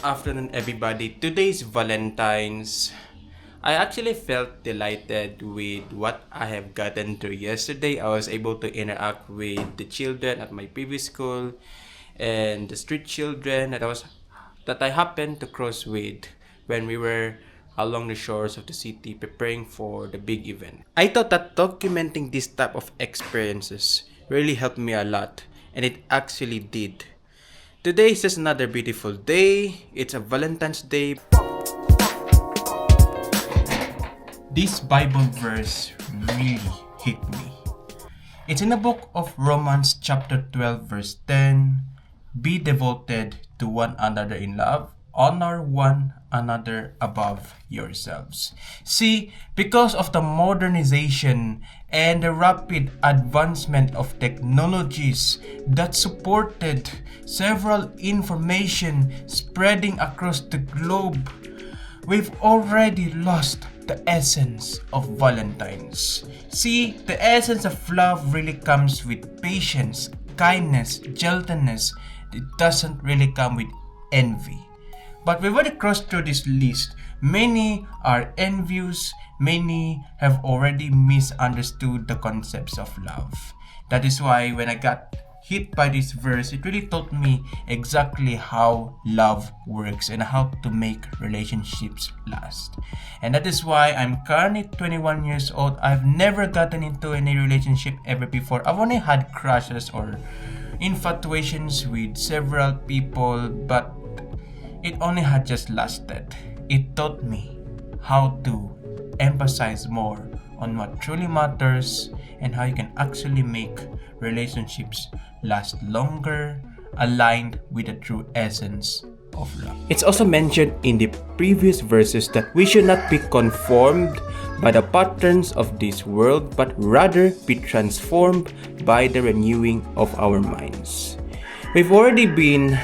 afternoon, everybody. Today's Valentine's. I actually felt delighted with what I have gotten through yesterday. I was able to interact with the children at my previous school and the street children that I happened to cross with when we were along the shores of the city preparing for the big event. I thought that documenting this type of experiences really helped me a lot, and it actually did. Today is just another beautiful day. It's a Valentine's Day. This Bible verse really hit me. It's in the book of Romans chapter 12 verse 10. Be devoted to one another in love. Honor one another above yourselves. See, because of the modernization and the rapid advancement of technologies that supported several information spreading across the globe, we've already lost the essence of Valentine's. See, the essence of love really comes with patience, kindness, gentleness. It doesn't really come with envy. But we've already crossed through this list. Many are envious. Many have already misunderstood the concepts of love. That is why when I got hit by this verse, it really taught me exactly how love works and how to make relationships last. And that is why I'm currently 21 years old. I've never gotten into any relationship ever before. I've only had crushes or infatuations with several people, but it only had just lasted. It taught me how to emphasize more on what truly matters and how you can actually make relationships last longer, aligned with the true essence of love. It's also mentioned in the previous verses that we should not be conformed by the patterns of this world, but rather be transformed by the renewing of our minds. We've already been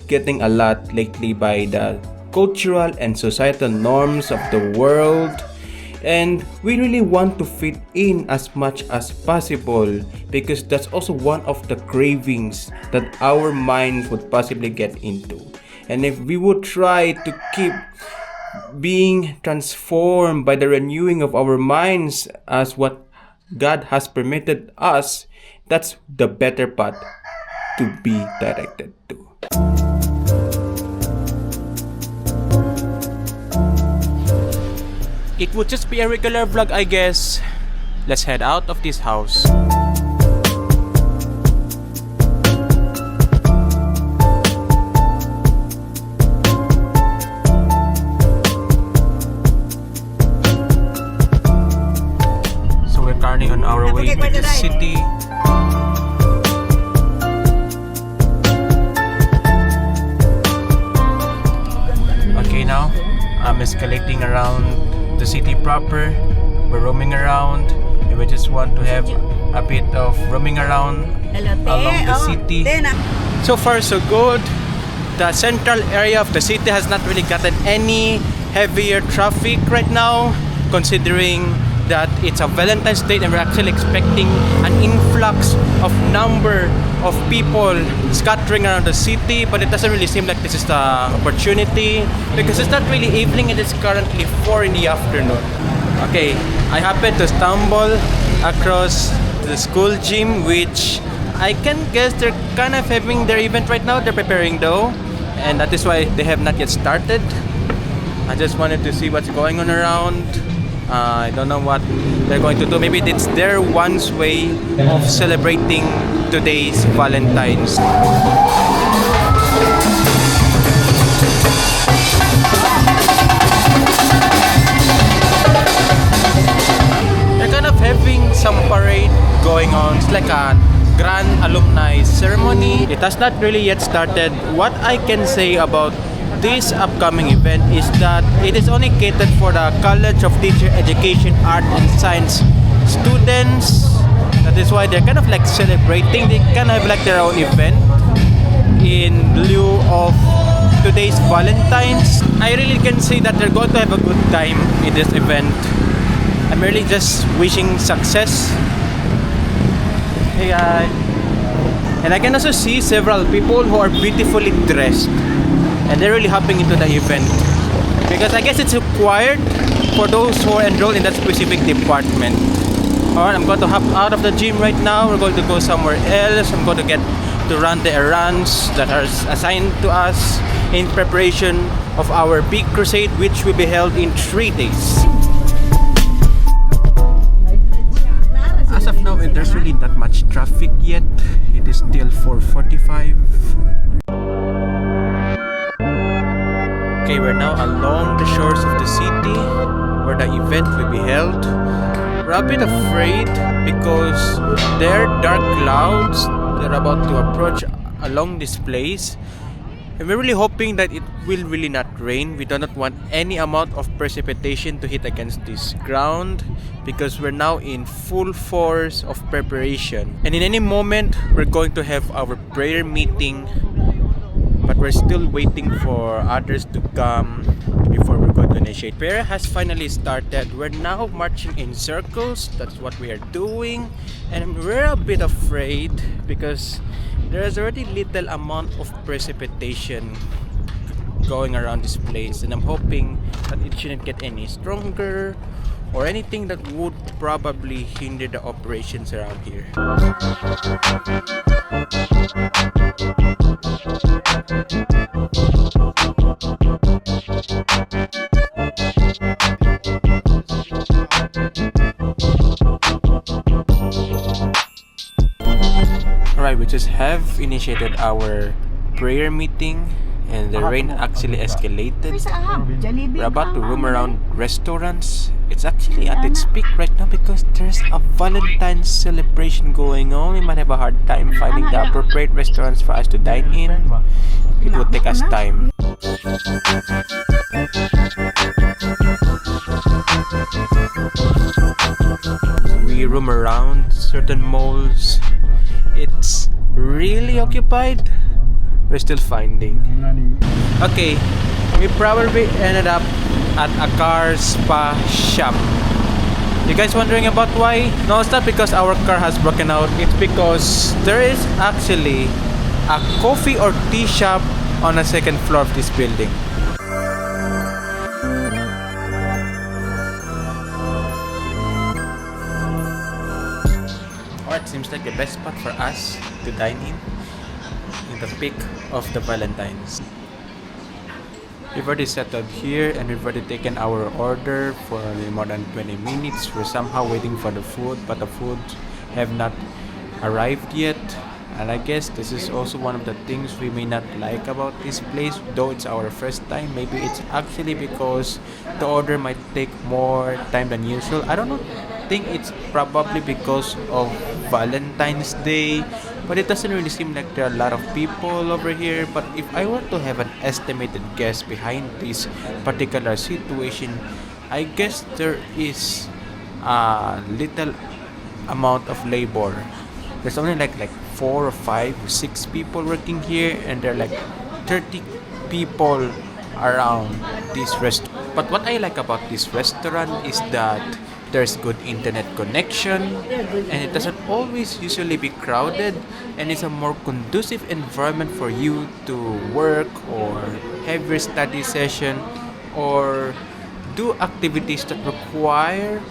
getting a lot lately by the cultural and societal norms of the world, and we really want to fit in as much as possible because that's also one of the cravings that our minds would possibly get into. And if we would try to keep being transformed by the renewing of our minds as what God has permitted us, that's the better path to be directed to. It would just be a regular vlog, I guess. Let's head out of this house. So we're currently on our way to the city. Okay, now I'm escalating around the city proper. We're roaming around and we just want to have a bit of roaming around along the city. So far so good. The central area of the city has not really gotten any heavier traffic right now, considering that it's a Valentine's Day and we're actually expecting an influx of number of people scattering around the city, but it doesn't really seem like this is the opportunity because it's not really evening. It is currently 4 in the afternoon. Okay, I happened to stumble across the school gym, which I can guess they're kind of having their event right now. They're preparing though, and that is why they have not yet started. I just wanted to see what's going on around. I don't know what they're going to do. Maybe it's their one's way of celebrating today's Valentine's. They're kind of having some parade going on. It's like a grand alumni ceremony. It has not really yet started. What I can say about this upcoming event is that it is only catered for the College of Teacher Education, Art and Science students. That is why they're kind of like celebrating. They kind of have like their own event in lieu of today's Valentine's. I really can say that they're going to have a good time in this event. I'm really just wishing success. Hey guys. And I can also see several people who are beautifully dressed. and they're really hopping into the event because I guess it's required for those who are enrolled in that specific department. Alright, I'm going to hop out of the gym right now. We're going to go somewhere else. I'm going to get to run the errands that are assigned to us in preparation of our big crusade, which will be held in 3 days. As of now, there's really not much traffic yet. It is still 4:45. Okay, we're now along the shores of the city where the event will be held. We're a bit afraid because there are dark clouds that are about to approach along this place. And we're really hoping that it will really not rain. We do not want any amount of precipitation to hit against this ground because we're now in full force of preparation. And in any moment, we're going to have our prayer meeting, but we're still waiting for others to come before we're going to initiate. Prayer has finally started. We're now marching in circles. That's what we are doing. And we're a bit afraid because there is already little amount of precipitation going around this place, and I'm hoping that it shouldn't get any stronger or anything that would probably hinder the operations around here. Alright, we just have initiated our prayer meeting and the rain actually escalated. We're about to roam around restaurants. It's actually at its peak right now because there's a Valentine celebration going on. We might have a hard time finding the appropriate restaurants for us to dine in. It will take us time. We roam around certain malls. It's really occupied. We're still finding. Okay, we probably ended up at a car spa shop. You guys wondering about why? No, it's not because our car has broken out. It's because there is actually a coffee or tea shop on the second floor of this building. It seems like the best spot for us to dine in the peak of the Valentines. We've already settled here and we've already taken our order for more than 20 minutes. We're somehow waiting for the food, but the food have not arrived yet. And I guess this is also one of the things we may not like about this place, though it's our first time. Maybe it's actually because the order might take more time than usual. I don't know. I think it's probably because of Valentine's Day, but it doesn't really seem like there are a lot of people over here. But if I were to have an estimated guess behind this particular situation, I guess there is a little amount of labor. There's only like 4 or 5 or 6 people working here, and there are like 30 people around this restaurant. But what I like about this restaurant is that there's good internet connection, and it doesn't always usually be crowded, and it's a more conducive environment for you to work or have your study session or do activities that require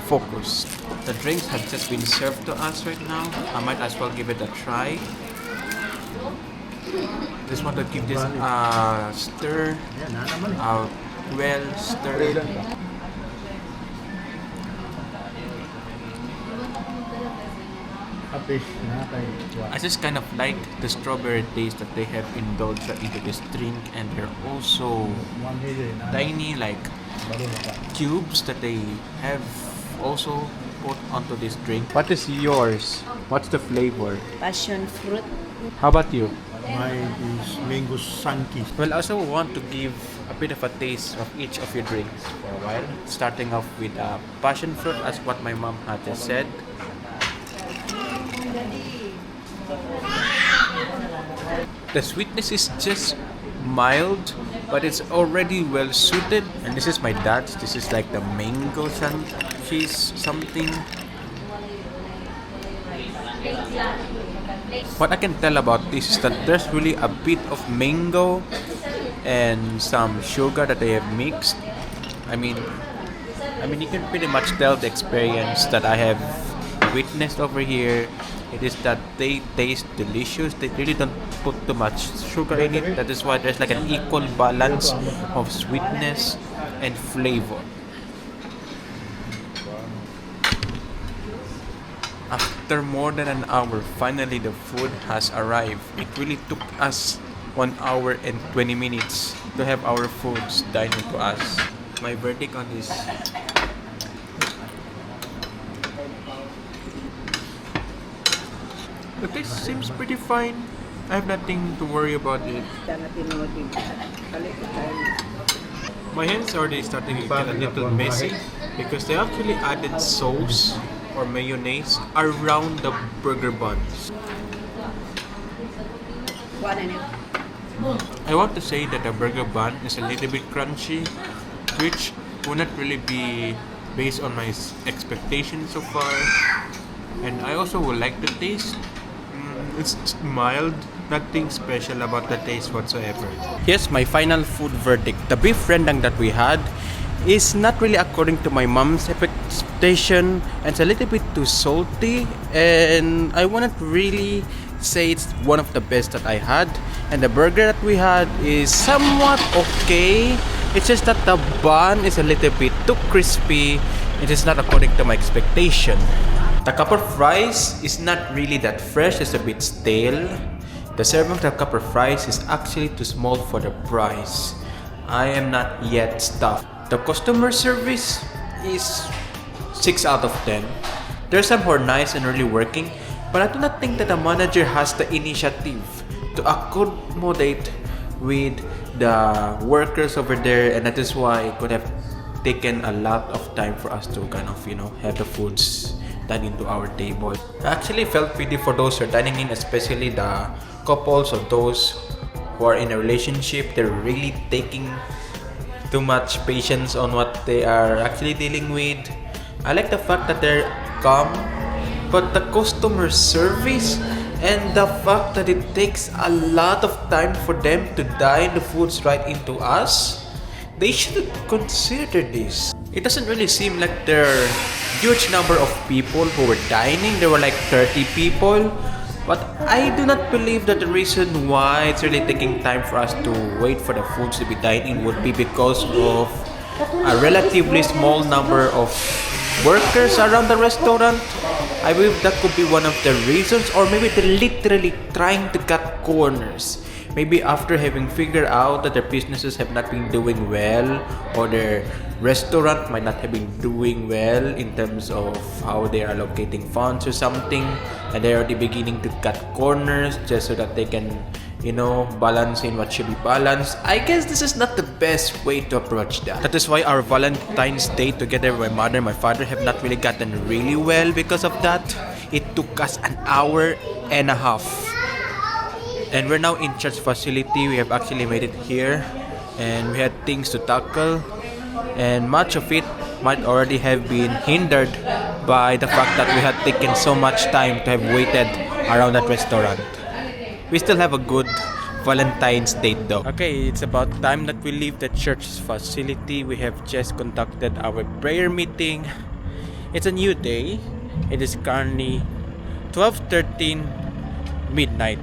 focus. The drinks have just been served to us right now. I might as well give it a try. Just want to give this a stir, well stirred. I just kind of like the strawberry taste that they have indulged into this drink, and they're also tiny like cubes that they have also put onto this drink. What is yours? What's the flavor? Passion fruit. How about you? Mine is mango sunky. Well, I also want to give a bit of a taste of each of your drinks for a while. Starting off with passion fruit, as what my mom had just said. The sweetness is just mild, but it's already well suited. And this is my dad's. This is like the mango cheese something. What I can tell about this is that there's really a bit of mango and some sugar that they have mixed. I mean, you can pretty much tell the experience that I have witnessed over here. It is that they taste delicious. They really don't put too much sugar in it. That is why there's like an equal balance of sweetness and flavor. After more than an hour, finally the food has arrived. It really took us 1 hour and 20 minutes to have our foods delivered to us. My verdict on this: the taste seems pretty fine. I have nothing to worry about it. My hands are already starting to get a little messy because they actually added sauce or mayonnaise around the burger buns. I want to say that the burger bun is a little bit crunchy, which will not really be based on my expectations so far. And I also would like the taste. It's mild, nothing special about the taste whatsoever. Here's my final food verdict. The beef rendang that we had is not really according to my mom's expectation, and it's a little bit too salty, and I wouldn't really say it's one of the best that I had. And the burger that we had is somewhat okay. It's just that the bun is a little bit too crispy. It is not according to my expectation. The cup of rice is not really that fresh, it's a bit stale. The serving of the cup of rice is actually too small for the price. I am not yet stuffed. The customer service is 6 out of 10. There are some who are nice and really working, but I do not think that the manager has the initiative to accommodate with the workers over there, and that is why it could have taken a lot of time for us to kind of, have the foods done into our table. I actually felt pity for those who are dining in, especially the couples or those who are in a relationship. They're really taking too much patience on what they are actually dealing with. I like the fact that they're calm, but the customer service and the fact that it takes a lot of time for them to dine the foods right into us, they should consider this. It doesn't really seem like there are huge number of people who were dining. There were like 30 people. But I do not believe that the reason why it's really taking time for us to wait for the foods to be dined in would be because of a relatively small number of workers around the restaurant. I believe that could be one of the reasons, or maybe they're literally trying to cut corners. Maybe after having figured out that their businesses have not been doing well, or their restaurant might not have been doing well in terms of how they are allocating funds or something, and they're already beginning to cut corners just so that they can, balance in what should be balanced. I guess this is not the best way to approach that. That is why our Valentine's Day together with my mother and my father have not really gotten really well because of that. It took us an hour and a half. And we're now in church facility. We have actually made it here, and we had things to tackle, and much of it might already have been hindered by the fact that we had taken so much time to have waited around that restaurant. We still have a good Valentine's Day though. Okay, it's about time that we leave the church facility. We have just conducted our prayer meeting. It's a new day. It is currently 12:13 midnight.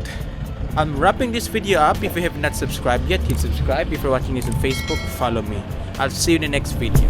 I'm wrapping this video up. If you have not subscribed yet, hit subscribe. If you're watching this on Facebook, follow me. I'll see you in the next video.